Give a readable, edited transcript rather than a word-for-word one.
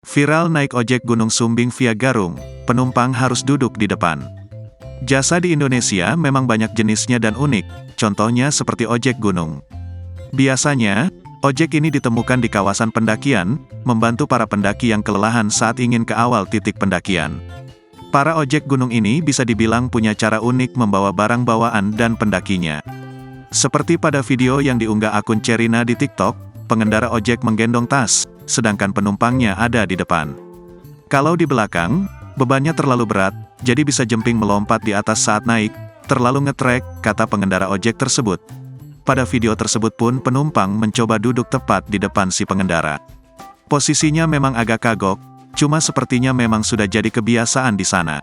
Viral naik ojek Gunung Sumbing via Garung, penumpang harus duduk di depan. Jasa di Indonesia memang banyak jenisnya dan unik, contohnya seperti ojek gunung. Biasanya, ojek ini ditemukan di kawasan pendakian, membantu para pendaki yang kelelahan saat ingin ke awal titik pendakian. Para ojek gunung ini bisa dibilang punya cara unik membawa barang bawaan dan pendakinya. Seperti pada video yang diunggah akun Cerina di TikTok, pengendara ojek menggendong tas, sedangkan penumpangnya ada di depan. Kalau di belakang, bebannya terlalu berat, jadi bisa jemping melompat di atas saat naik, terlalu ngetrek, kata pengendara ojek tersebut. Pada video tersebut pun penumpang mencoba duduk tepat di depan si pengendara. Posisinya memang agak kagok, cuma sepertinya memang sudah jadi kebiasaan di sana.